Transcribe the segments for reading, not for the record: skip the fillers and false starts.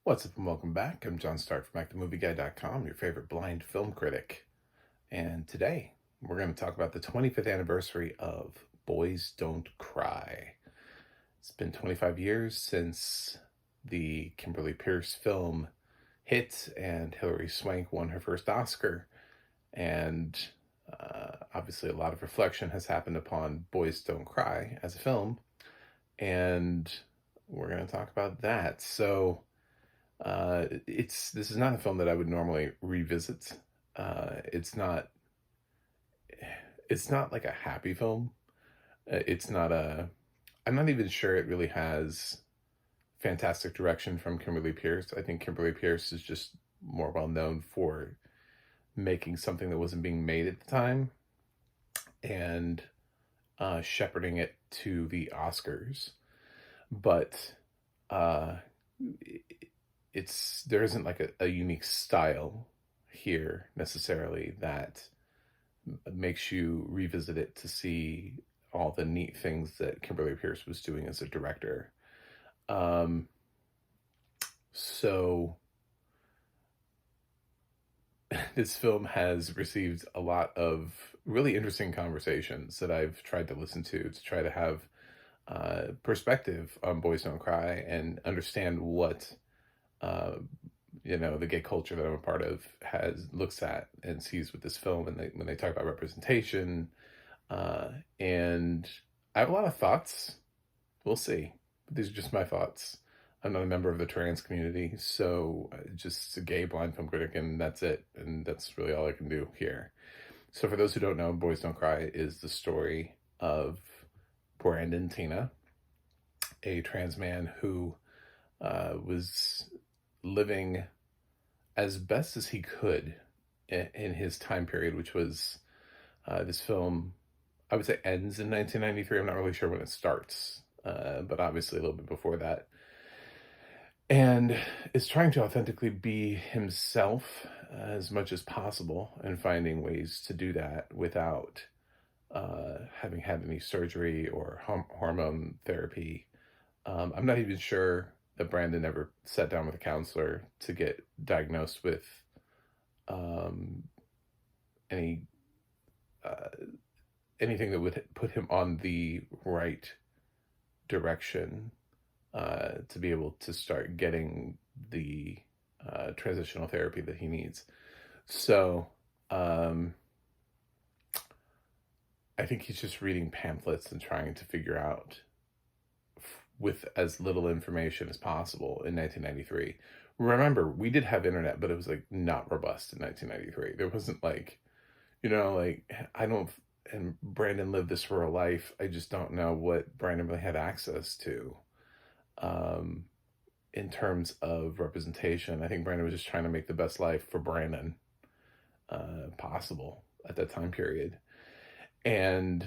What's up and welcome back. I'm John Stark from ActiveMovieGuy.com, your favorite blind film critic. And today we're going to talk about the 25th anniversary of Boys Don't Cry. It's been 25 years since the Kimberly Pierce film hit and Hilary Swank won her first Oscar. And obviously a lot of reflection has happened upon Boys Don't Cry as a film. And we're going to talk about that. So this is not a film that I would normally revisit. It's not like a happy film. It's not a I'm not even sure it really has fantastic direction from Kimberly Pierce. I think Kimberly Pierce is just more well known for making something that wasn't being made at the time and shepherding it to the Oscars. But there isn't like a unique style here necessarily that makes you revisit it to see all the neat things that Kimberly Pierce was doing as a director. So this film has received a lot of really interesting conversations that I've tried to listen to try to have perspective on Boys Don't Cry and understand what the gay culture that I'm a part of looks at and sees with this film, and when they talk about representation, and I have a lot of thoughts. We'll see. But these are just my thoughts. I'm not a member of the trans community, so just a gay blind film critic, and that's it. And that's really all I can do here. So for those who don't know, Boys Don't Cry is the story of Brandon Teena, a trans man who was living as best as he could in his time period, which was this film, I would say, ends in 1993. I'm not really sure when it starts, but obviously a little bit before that. And is trying to authentically be himself as much as possible and finding ways to do that without having had any surgery or hormone therapy. I'm not even sure that Brandon ever sat down with a counselor to get diagnosed with any anything that would put him on the right direction to be able to start getting the transitional therapy that he needs. So I think he's just reading pamphlets and trying to figure out with as little information as possible in 1993. Remember, we did have internet, but it was like not robust in 1993. There wasn't like, and Brandon lived this rural life. I just don't know what Brandon really had access to in terms of representation. I think Brandon was just trying to make the best life for Brandon possible at that time period. And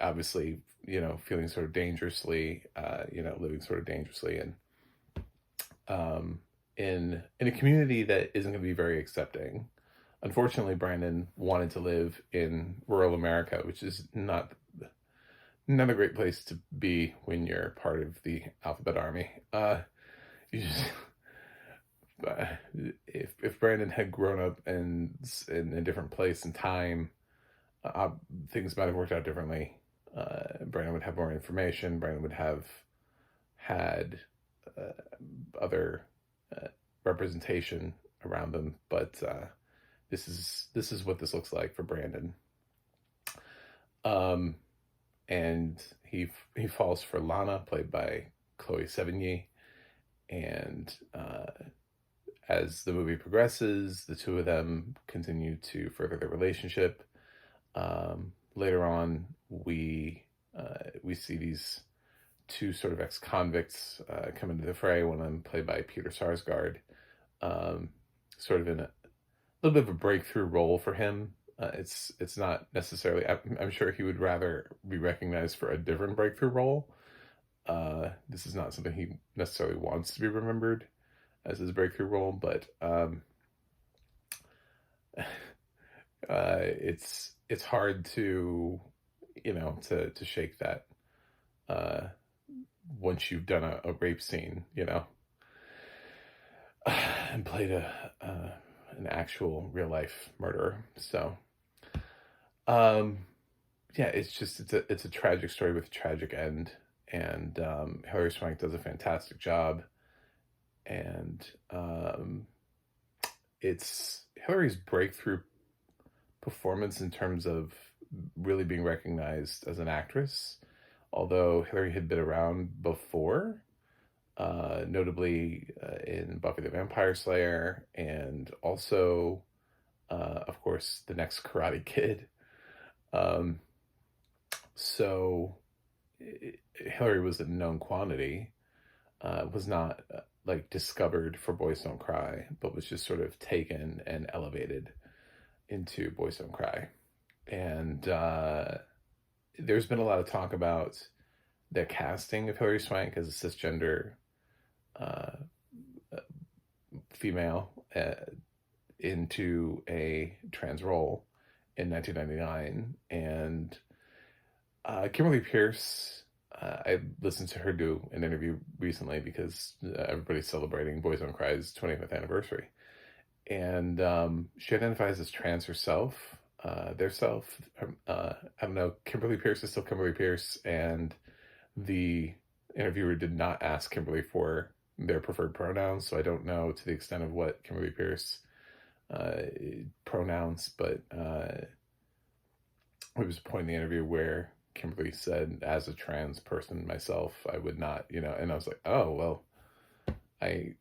obviously, feeling sort of dangerously, living sort of dangerously and in a community that isn't going to be very accepting. Unfortunately, Brandon wanted to live in rural America, which is not a great place to be when you're part of the Alphabet Army. If Brandon had grown up in a different place and time, things might have worked out differently. Brandon would have more information. Brandon would have had other representation around them, but this is what this looks like for Brandon. And he falls for Lana, played by Chloe Sevigny, and as the movie progresses, the two of them continue to further their relationship. Later on, we see these two sort of ex-convicts come into the fray. One of them played by Peter Sarsgaard, sort of in a little bit of a breakthrough role for him. It's not necessarily. I'm sure he would rather be recognized for a different breakthrough role. This is not something he necessarily wants to be remembered as his breakthrough role, but it's hard to to shake that once you've done a rape scene, you know, and played an actual real life murderer. So, um, yeah, it's a tragic story with a tragic end, and Hilary Swank does a fantastic job, and it's Hilary's breakthrough performance in terms of really being recognized as an actress. Although Hilary had been around before, notably in Buffy the Vampire Slayer, and also, of course, the next Karate Kid. Um, so Hilary was a known quantity, was not like discovered for Boys Don't Cry, but was just sort of taken and elevated into Boys Don't Cry. And there's been a lot of talk about the casting of Hilary Swank as a cisgender uh, female into a trans role in 1999. And Kimberly Pierce, I listened to her do an interview recently because everybody's celebrating Boys Don't Cry's 25th anniversary. And she identifies as trans herself, their self. I don't know, Kimberly Pierce is still Kimberly Pierce, and the interviewer did not ask Kimberly for their preferred pronouns, so I don't know to the extent of what Kimberly Pierce pronouns, but there was a point in the interview where Kimberly said, as a trans person myself, I would not, you know, and I was like, oh, well, I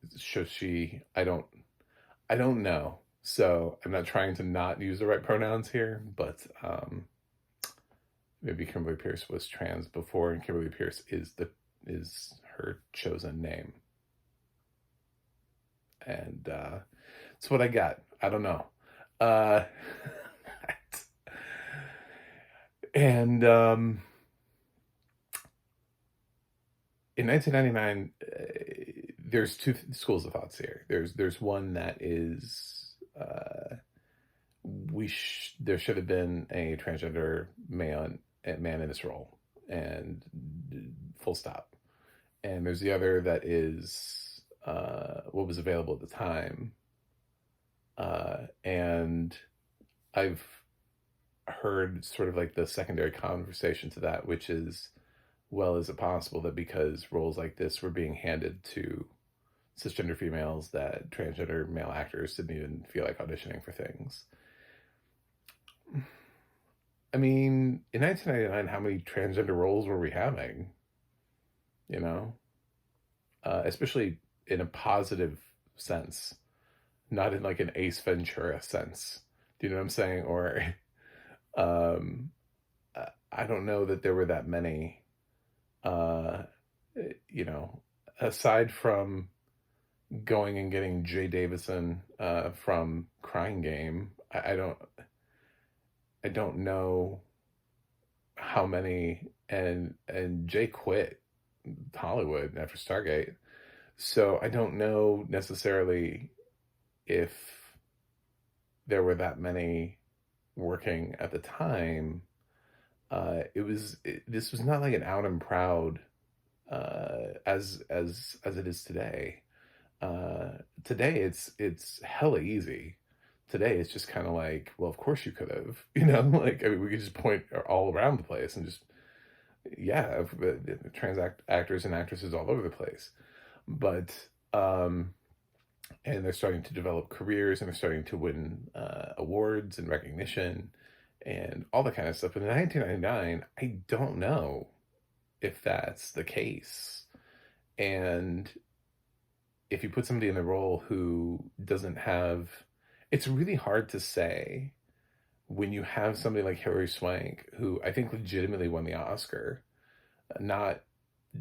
don't know. So I'm not trying to not use the right pronouns here, but maybe Kimberly Pierce was trans before, and Kimberly Pierce is her chosen name. And that's what I got. I don't know. And in 1999, there's two schools of thoughts here. There's one that is there should have been a transgender man in this role, and full stop. And there's the other that is what was available at the time, and I've heard sort of like the secondary conversation to that, which is, well, is it possible that because roles like this were being handed to cisgender females, that transgender male actors didn't even feel like auditioning for things? I mean, in 1999, how many transgender roles were we having? You know, especially in a positive sense, not in like an Ace Ventura sense. Do you know what I'm saying? Or I don't know that there were that many. You know, aside from going and getting Jay Davison from Crying Game, I don't know how many, and Jay quit Hollywood after Stargate, so I don't know necessarily if there were that many working at the time. This was not like an out and proud as it is today. Today it's hella easy. Today it's just kind of like, well, of course you could have, you know, like, I mean, we could just point all around the place and just, yeah, trans actors and actresses all over the place. But and they're starting to develop careers, and they're starting to win awards and recognition and all that kind of stuff. But in 1999, I don't know if that's the case. And if you put somebody in the role who doesn't have, it's really hard to say when you have somebody like Hilary Swank, who I think legitimately won the Oscar, not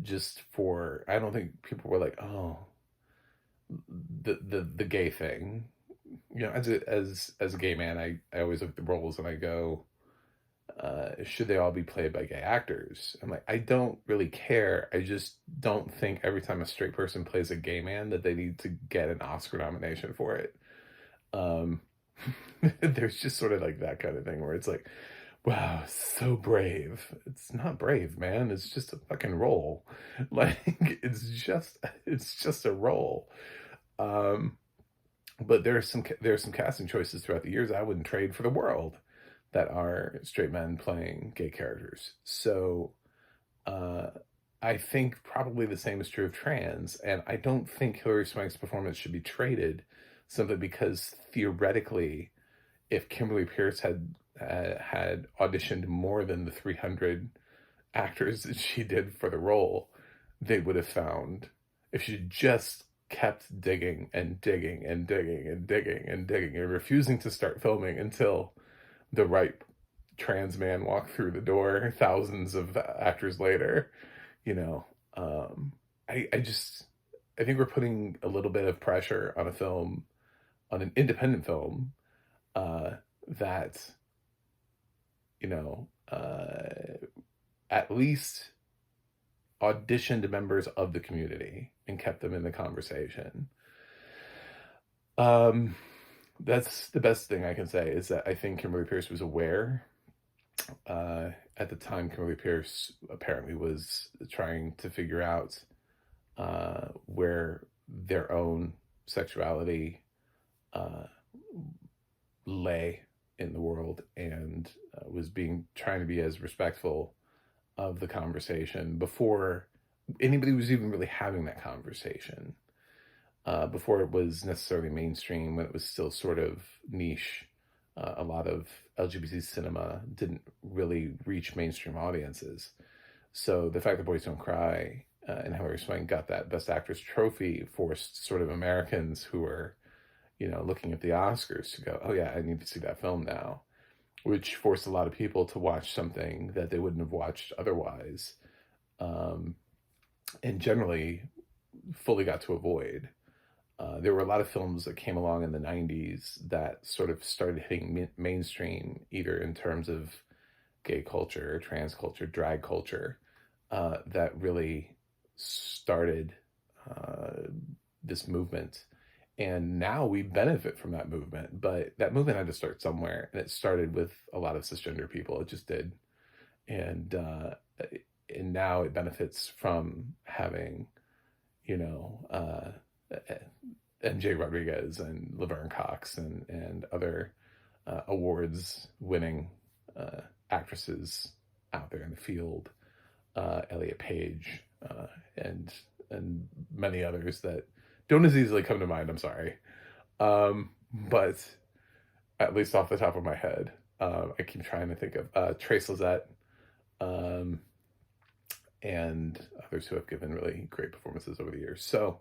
just for, I don't think people were like, oh, the gay thing. You know, as a gay man, I always look at the roles and I go, should they all be played by gay actors? I'm like, I don't really care. I just don't think every time a straight person plays a gay man that they need to get an Oscar nomination for it. There's just sort of like that kind of thing where it's like, Wow, so brave. It's not brave, man. It's just a fucking role. Like it's just a role. Um, but there are some casting choices throughout the years I wouldn't trade for the world that are straight men playing gay characters. So uh, I think probably the same is true of trans, and I don't think Hilary Swank's performance should be traded simply because theoretically, if Kimberly Pierce had auditioned more than the 300 actors that she did for the role, they would have found, if she just kept digging and digging and digging and digging and digging and refusing to start filming until the right trans man walked through the door thousands of actors later, you know, um, I just, I think we're putting a little bit of pressure on a film, on an independent film, uh, that, you know, at least auditioned members of the community and kept them in the conversation. Um, that's the best thing I can say, is that I think Kimberly Pierce was aware. At the time, Kimberly Pierce apparently was trying to figure out where their own sexuality uh, lay in the world, and was trying to be as respectful of the conversation before anybody was even really having that conversation. Before it was necessarily mainstream, when it was still sort of niche. A lot of LGBT cinema didn't really reach mainstream audiences. So the fact that Boys Don't Cry and Hilary Swank got that Best Actress trophy forced sort of Americans who were, looking at the Oscars to go, oh yeah, I need to see that film now, which forced a lot of people to watch something that they wouldn't have watched otherwise, um, and generally fully got to avoid. There were a lot of films that came along in the 90s that sort of started hitting mainstream, either in terms of gay culture, trans culture, drag culture, that really started this movement. And now we benefit from that movement, but that movement had to start somewhere, and it started with a lot of cisgender people. It just did. And now it benefits from having, you know, MJ Rodriguez and Laverne Cox and other awards winning actresses out there in the field, Elliot Page, and many others that don't as easily come to mind. I'm sorry, but at least off the top of my head, I keep trying to think of Trace Lizette, um, and others who have given really great performances over the years. So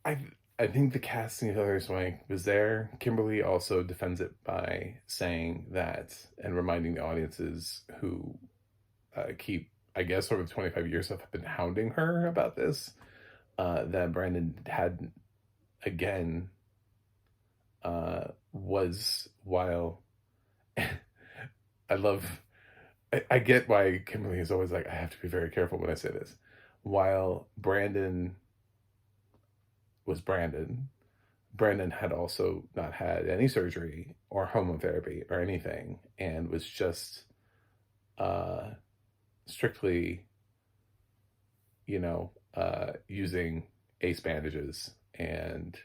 I I think the casting of Hilary Swank was there. Kimberly also defends it by saying that, and reminding the audiences who keep, I guess, over the 25 years have been hounding her about this, that Brandon had, again, was, while I love, I get why Kimberly is always like, I have to be very careful when I say this. While Brandon was Brandon had also not had any surgery or hormone therapy or anything, and was just strictly, using ace bandages and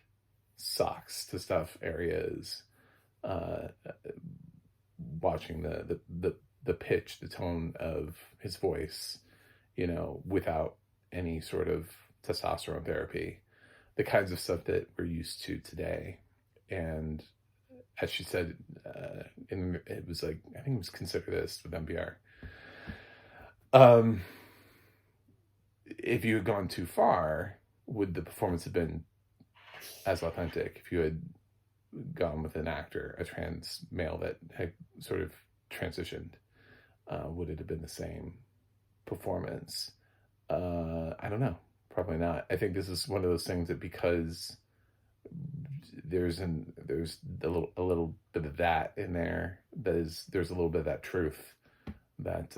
socks to stuff areas, uh, watching the pitch, the tone of his voice, without any sort of testosterone therapy, the kinds of stuff that we're used to today. And as she said, it was like, I think it was Consider This with NPR. If you had gone too far, would the performance have been as authentic? If you had gone with an actor, a trans male that had sort of transitioned, would it have been the same performance? I don't know. Probably not. I think this is one of those things that, because there's a little bit of that in there, there's a little bit of that truth that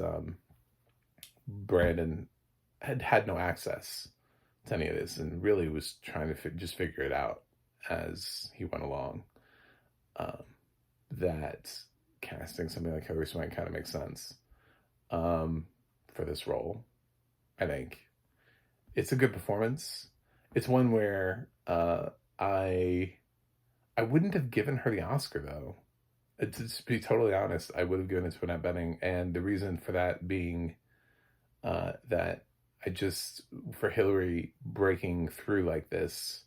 Brandon had no access to any of this, and really was trying to just figure it out as he went along. That casting somebody like Hilary Swank kind of makes sense for this role. I think it's a good performance. It's one where I wouldn't have given her the Oscar though. To be totally honest, I would have given it to Annette Bening, and the reason for that being that I just, for Hilary breaking through like this,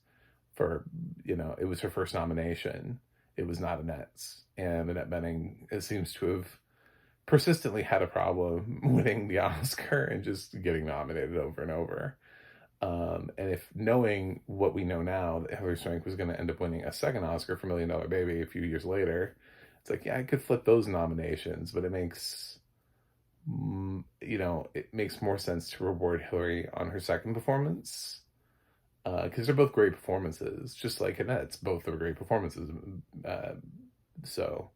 for, it was her first nomination. It was not Annette's, and Annette Bening, it seems to have persistently had a problem winning the Oscar and just getting nominated over and over. And if, knowing what we know now, that Hilary Swank was going to end up winning a second Oscar for Million Dollar Baby a few years later, it's like, yeah, I could flip those nominations, but it makes, it makes more sense to reward Hilary on her second performance, because they're both great performances, just like Annette's. Both are great performances. So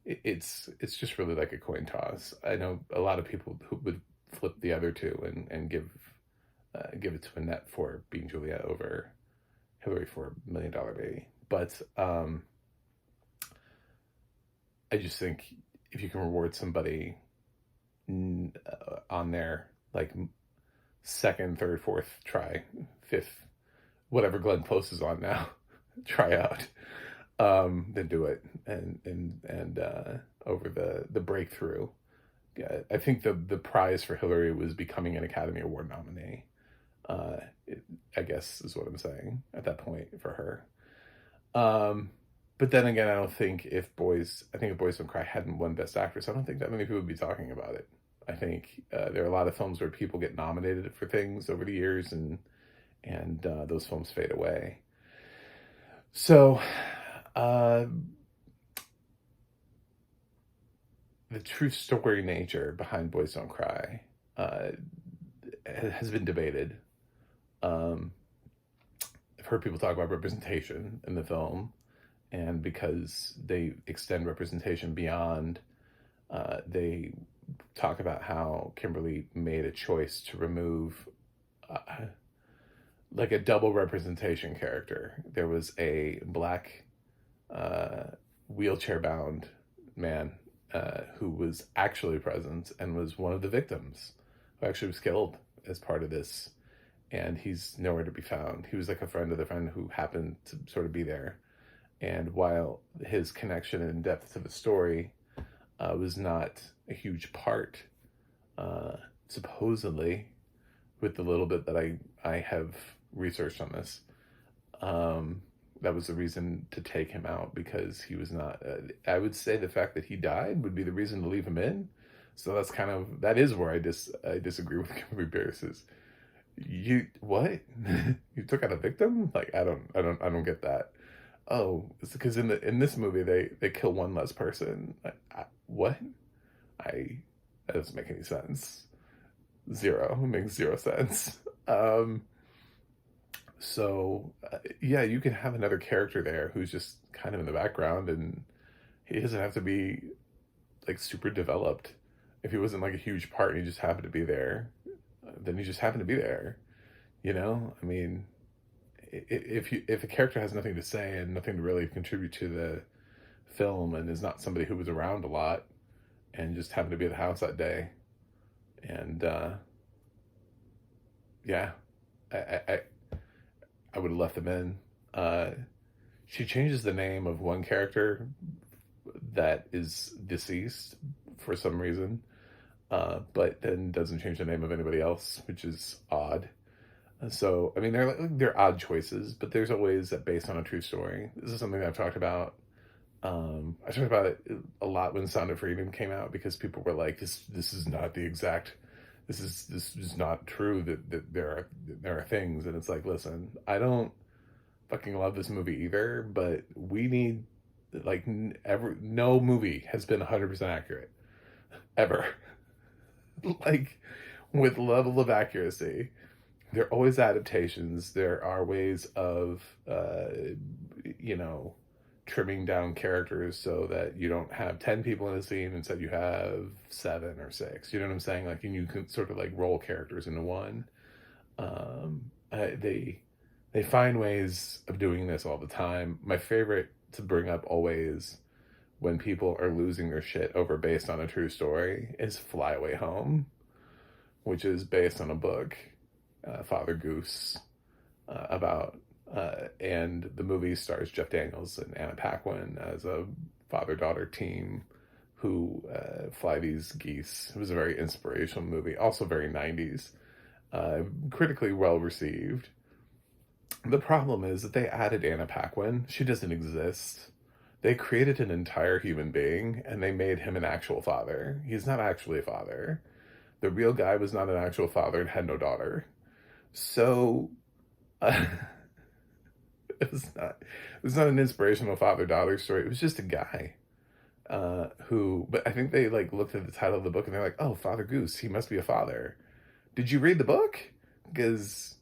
it's just really like a coin toss. I know a lot of people who would flip the other two and give it to Annette for being Juliet over Hilary for Million Dollar Baby. But I just think if you can reward somebody on their like second, third, fourth try, fifth, whatever Glenn Close is on now, try out, then do it. And over the breakthrough. Yeah, I think the prize for Hilary was becoming an Academy Award nominee. I guess is what I'm saying at that point for her. But then again, I think if Boys Don't Cry hadn't won Best Actress, I don't think that many people would be talking about it. I think there are a lot of films where people get nominated for things over the years, and those films fade away. So the true story nature behind Boys Don't Cry has been debated. I've heard people talk about representation in the film, and because they extend representation beyond, they talk about how Kimberly made a choice to remove like a double representation character. There was a black wheelchair-bound man who was actually present and was one of the victims, who actually was killed as part of this, and he's nowhere to be found. He was like a friend of the friend who happened to sort of be there. And while his connection and depth to the story was not a huge part, supposedly, with the little bit that I have researched on this, that was the reason to take him out, because he was not, I would say the fact that he died would be the reason to leave him in. So that is where I disagree with Kimberly Pierce's. You, what? You took out a victim? Like, I don't get that. Oh, it's because in this movie they kill one less person. What? That doesn't make any sense. Zero. It makes zero sense. So yeah, you can have another character there who's just kind of in the background, and he doesn't have to be like super developed. If he wasn't like a huge part and he just happened to be there, then he just happened to be there. I mean, if a character has nothing to say and nothing to really contribute to the film, and is not somebody who was around a lot and just happened to be at the house that day, and yeah, I would have left them in. She changes the name of one character that is deceased for some reason, but then doesn't change the name of anybody else, which is odd. So, I mean, they're odd choices, but there's always that based on a true story. This is something that I've talked about. I talked about it a lot when Sound of Freedom came out, because people were like, this is not the exact, this is not true, that there are things. And it's like, listen, I don't fucking love this movie either, but we need, like, no movie has been 100% accurate ever. Like, with level of accuracy. There are always adaptations. There are ways of, trimming down characters so that you don't have 10 people in a scene, instead you have 7 or 6. You know what I'm saying? Like, and you can sort of like roll characters into one. They find ways of doing this all the time. My favorite to bring up always when people are losing their shit over based on a true story is Fly Away Home, which is based on a book, Father Goose, about, and the movie stars Jeff Daniels and Anna Paquin as a father-daughter team who fly these geese. It was a very inspirational movie, also very 90s, critically well received. The problem is that they added Anna Paquin. She doesn't exist. They created an entire human being and they made him an actual father. He's not actually a father. The real guy was not an actual father and had no daughter. So it was not an inspirational father-daughter story. It was just a guy but I think they like looked at the title of the book and they're like, oh, Father Goose, he must be a father. Did you read the book? Because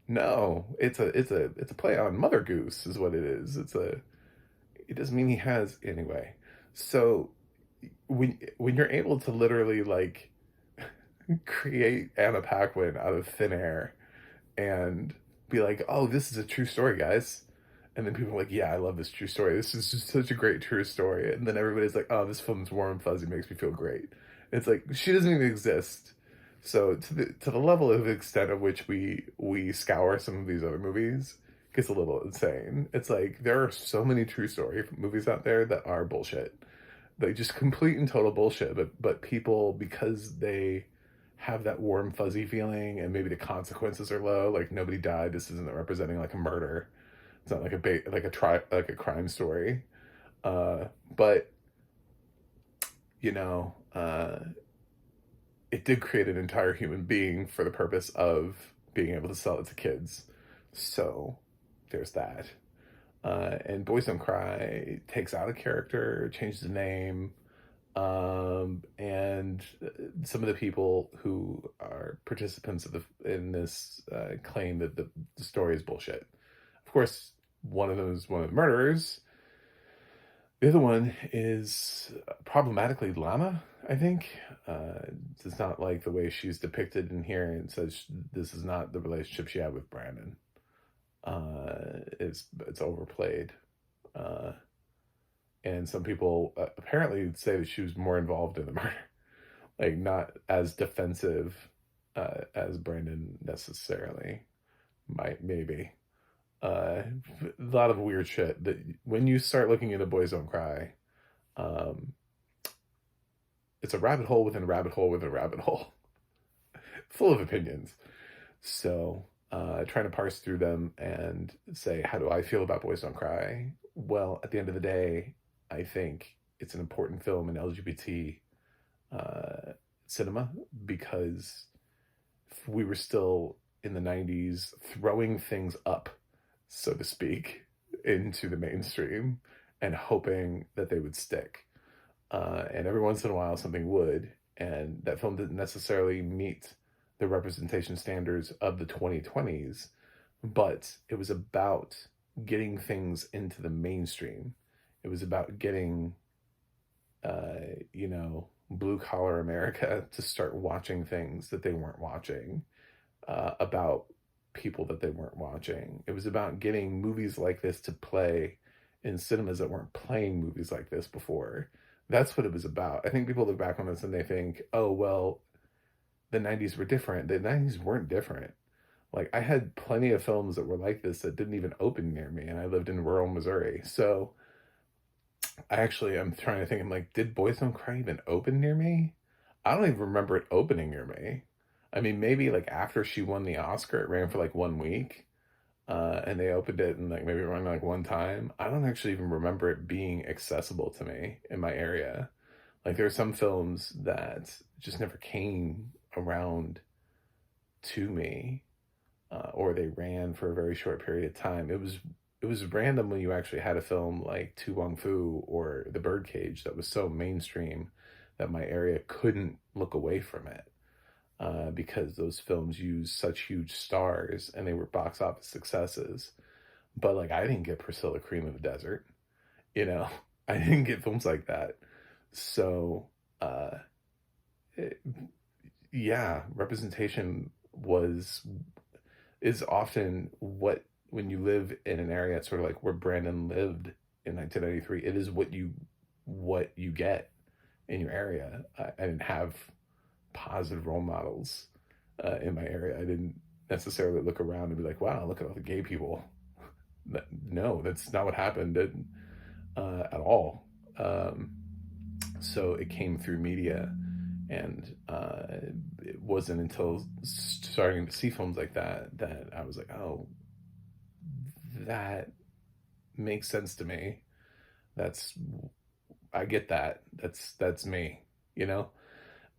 no, it's a play on Mother Goose is what it is. It doesn't mean he has anyway. So when you're able to literally like create Anna Paquin out of thin air and be like, oh, this is a true story, guys. And then people are like, yeah, I love this true story. This is just such a great true story. And then everybody's like, oh, this film's warm and fuzzy, makes me feel great. It's like, she doesn't even exist. So to the level of extent of which we scour some of these other movies gets a little insane. It's like, there are so many true story movies out there that are bullshit. Like, just complete and total bullshit. But people, because they have that warm, fuzzy feeling and maybe the consequences are low, like nobody died, this isn't representing like a murder. It's not like a crime story, but you know, it did create an entire human being for the purpose of being able to sell it to kids. So there's that. And Boys Don't Cry takes out a character, changes the name, and some of the people who are participants in this claim that the story is bullshit. Of course, one of them is one of the murderers. The other one is problematically Lana, I think. It's not like the way she's depicted in here, and says this is not the relationship she had with Brandon. It's overplayed. And some people apparently say that she was more involved in the murder. Like, not as defensive as Brandon necessarily. Maybe. A lot of weird shit that when you start looking into Boys Don't Cry, it's a rabbit hole within a rabbit hole within a rabbit hole, full of opinions. So trying to parse through them and say, how do I feel about Boys Don't Cry? Well, at the end of the day, I think it's an important film in LGBT cinema, because we were still in the 90s throwing things up, so to speak, into the mainstream and hoping that they would stick. And every once in a while something would, and that film didn't necessarily meet the representation standards of the 2020s, but it was about getting things into the mainstream. It was about getting, blue collar America to start watching things that they weren't watching, about people that they weren't watching. It was about getting movies like this to play in cinemas that weren't playing movies like this before. That's what it was about. I think people look back on this and they think, oh, well, the 90s were different. The 90s weren't different. Like, I had plenty of films that were like this that didn't even open near me, and I lived in rural Missouri. So I'm trying to think, I'm like, did Boys Don't Cry even open near me? I don't even remember it opening near me. I mean, maybe like after she won the Oscar, it ran for like 1 week, and they opened it and like maybe it ran like one time. I don't actually even remember it being accessible to me in my area. Like, there are some films that just never came around to me, or they ran for a very short period of time. It was random when you actually had a film like Tu Wong Fu or The Birdcage that was so mainstream that my area couldn't look away from it, because those films used such huge stars and they were box office successes. But like, I didn't get Priscilla, Cream of the Desert, I didn't get films like that. So yeah, representation is often what, when you live in an area sort of like where Brandon lived in 1993, it is what you what you get in your area. I didn't have positive role models in my area. I didn't necessarily look around and be like, wow, look at all the gay people. No, that's not what happened at all. So it came through media, and it wasn't until starting to see films like that that I was like, oh, that makes sense to me. I get that. That's me, you know?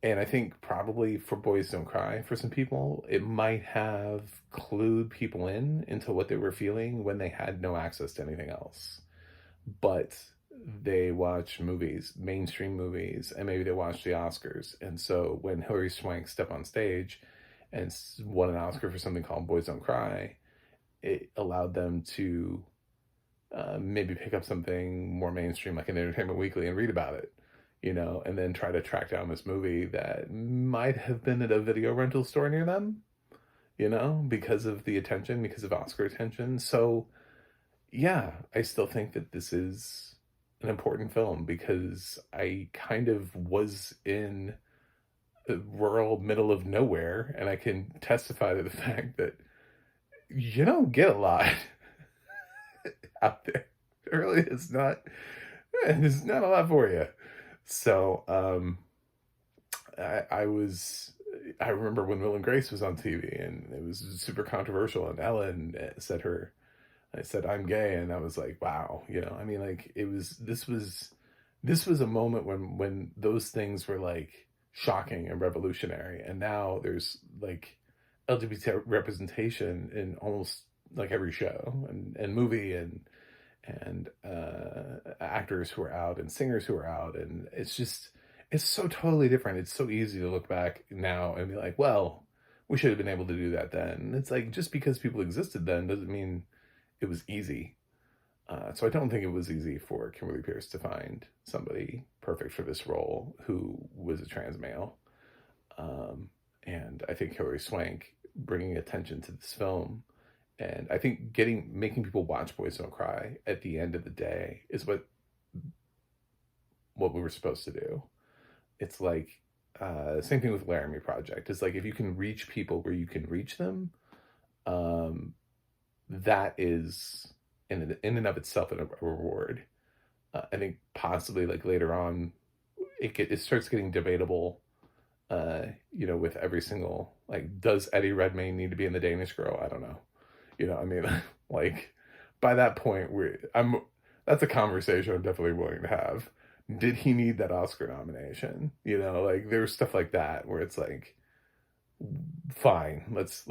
And I think probably for Boys Don't Cry, for some people, it might have clued people into what they were feeling when they had no access to anything else. But they watch movies, mainstream movies, and maybe they watch the Oscars. And so when Hilary Swank stepped on stage and won an Oscar for something called Boys Don't Cry, it allowed them to maybe pick up something more mainstream like an Entertainment Weekly and read about it, you know, and then try to track down this movie that might have been at a video rental store near them, you know, because of the attention, because of Oscar attention. So yeah, I still think that this is an important film because I kind of was in the rural middle of nowhere, and I can testify to the fact that you don't get a lot out there. It really is not, there's not a lot for you. So I remember when Will and Grace was on TV, and it was super controversial, and Ellen said I said, I'm gay. And I was like, wow, you know, I mean, like this was a moment when those things were like shocking and revolutionary. And now there's like LGBT representation in almost like every show and movie and actors who are out and singers who are out. And it's so totally different. It's so easy to look back now and be like, well, we should have been able to do that then. And it's like, just because people existed then doesn't mean it was easy. So I don't think it was easy for Kimberly Peirce to find somebody perfect for this role who was a trans male. And I think Hilary Swank bringing attention to this film, and I think making people watch Boys Don't Cry at the end of the day is what we were supposed to do. It's like, same thing with Laramie Project. It's like, if you can reach people where you can reach them, that is in and of itself a reward. I think possibly like later on, it starts getting debatable, you know, with every single, like, does Eddie Redmayne need to be in The Danish Girl? I don't know. You know, I mean, like, by that point, that's a conversation I'm definitely willing to have. Did he need that Oscar nomination? You know, like, there's stuff like that where it's like, fine, let's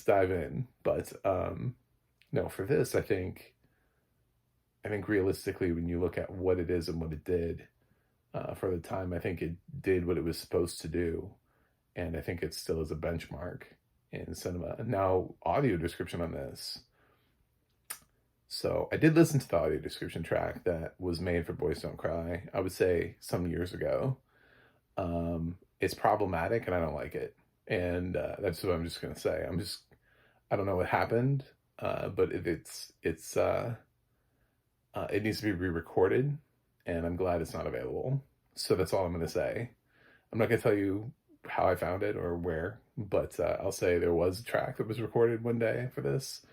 dive in. But no, for this, I think realistically, when you look at what it is and what it did for the time, I think it did what it was supposed to do, and I think it still is a benchmark in cinema. Now, audio description on this. So I did listen to the audio description track that was made for Boys Don't Cry, I would say some years ago. It's problematic and I don't like it. And that's what I'm just going to say. I don't know what happened, but it needs to be re-recorded, and I'm glad it's not available. So that's all I'm going to say. I'm not going to tell you how I found it or where, but I'll say there was a track that was recorded one day for this,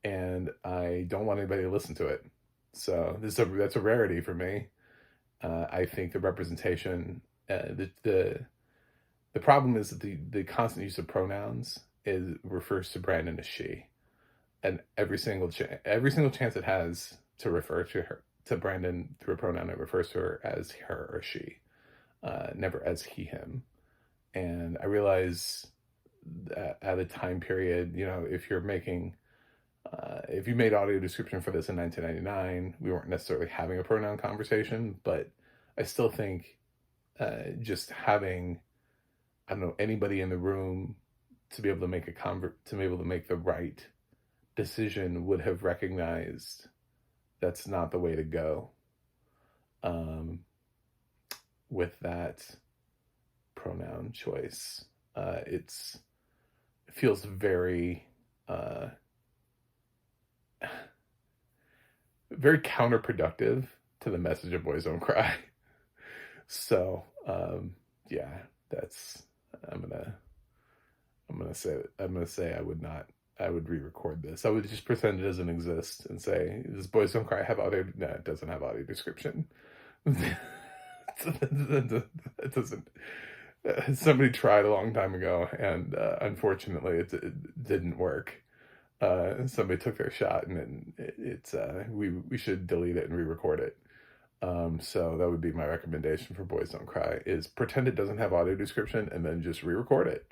and I don't want anybody to listen to it. So that's a rarity for me. I think the representation, the problem is that the constant use of pronouns refers to Brandon as she, and every single chance it has to refer to Brandon through a pronoun, it refers to her as her or she, never as he, him. And I realize that at a time period, you know, if you made audio description for this in 1999, we weren't necessarily having a pronoun conversation, but I still think just having, I don't know, anybody in the room to be able to make the right decision would have recognized that's not the way to go with that pronoun choice. It feels very very counterproductive to the message of Boys Don't Cry. So, yeah, that's, I'm gonna, I'm gonna say I would re-record this. I would just pretend it doesn't exist and say, does Boys Don't Cry have audio? No, it doesn't have audio description. It doesn't. Somebody tried a long time ago, and unfortunately, it didn't work. Somebody took their shot, and it's we should delete it and re-record it. So that would be my recommendation for Boys Don't Cry: is pretend it doesn't have audio description, and then just re-record it.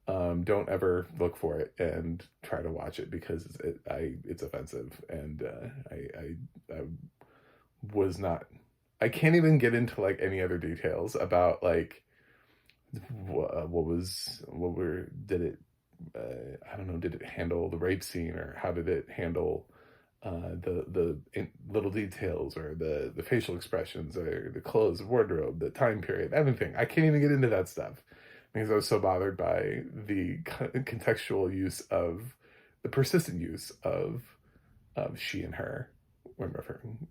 Don't ever look for it and try to watch it, because it's offensive, and I was not. I can't even get into like any other details about like did it, I don't know, did it handle the rape scene, or how did it handle the little details, or the facial expressions, or the clothes, wardrobe, the time period, everything. I can't even get into that stuff because I was so bothered by the contextual use of the persistent use of she and her when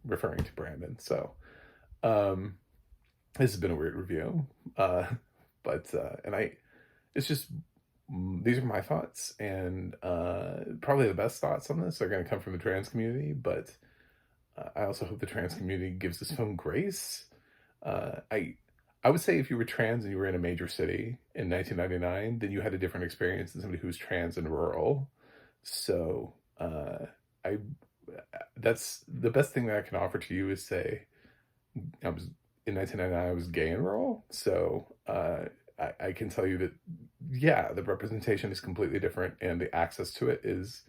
referring to Brandon. So this has been a weird review, but it's just, these are my thoughts, and probably the best thoughts on this are going to come from the trans community, but I also hope the trans community gives this film grace. I would say if you were trans and you were in a major city in 1999, then you had a different experience than somebody who's trans and rural. So I that's the best thing that I can offer to you, is say, I was in 1999, I was gay and rural, so I can tell you that, yeah, the representation is completely different, and the access to it is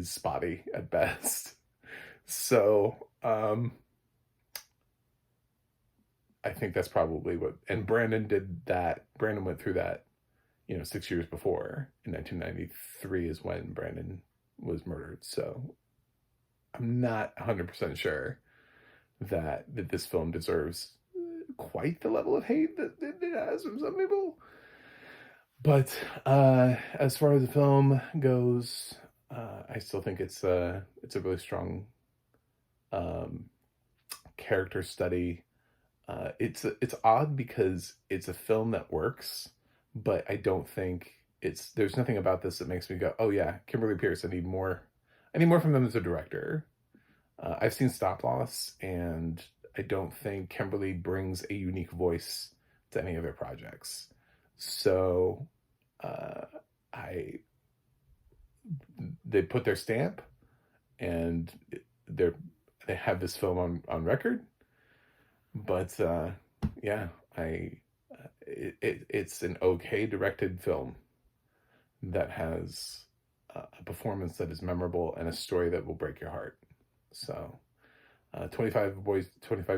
spotty at best. So I think that's probably what, and Brandon did that. Brandon went through that, 6 years before. In 1993 is when Brandon was murdered. So I'm not 100% sure that this film deserves quite the level of hate that it has from some people. But as far as the film goes, I still think it's a really strong character study. It's odd because it's a film that works, but I don't think there's nothing about this that makes me go, oh yeah, Kimberly Peirce, I need more from them as a director. I've seen Stop Loss, and I don't think Kimberly brings a unique voice to any of their projects. So they put their stamp, and they have this film on record. But yeah, it's an okay directed film that has a performance that is memorable and a story that will break your heart. So 25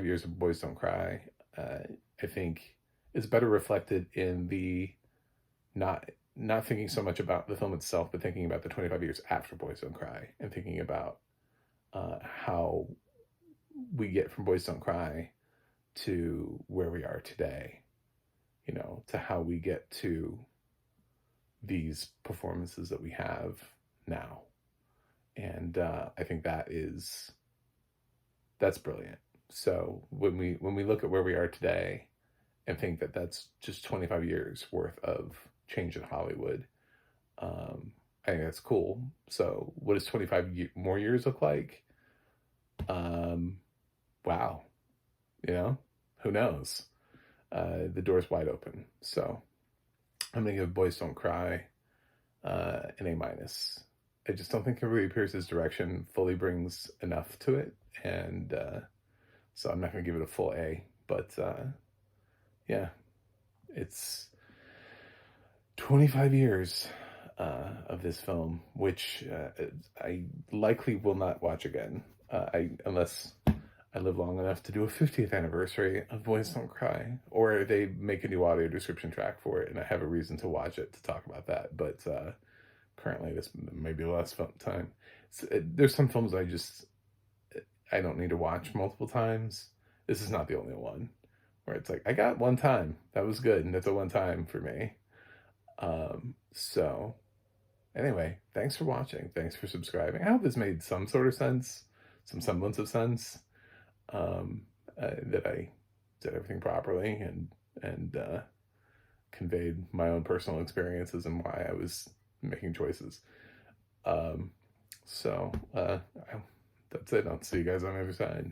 years of Boys Don't Cry, I think is better reflected in the not thinking so much about the film itself, but thinking about the 25 years after Boys Don't Cry, and thinking about how we get from Boys Don't Cry to where we are today, to how we get to these performances that we have now. And I think that's brilliant. So when we look at where we are today and think that that's just 25 years worth of change in Hollywood, I think that's cool. So what does 25 more years look like? Wow. Who knows? The door's wide open. So I'm going to give Boys Don't Cry an A-. I just don't think Kimberly Peirce's direction fully brings enough to it. And so I'm not going to give it a full A. But yeah, it's 25 years of this film, which I likely will not watch again, unless I live long enough to do a 50th anniversary of Boys Don't Cry, or they make a new audio description track for it and I have a reason to watch it to talk about that. But currently this may be the last fun time. There's some films I don't need to watch multiple times. This is not the only one where it's like, I got one time, that was good, and that's a one time for me. So anyway, thanks for watching. Thanks for subscribing. I hope this made some sort of sense, some semblance of sense. That I did everything properly and conveyed my own personal experiences and why I was making choices. So that's it. I'll see you guys on the other side.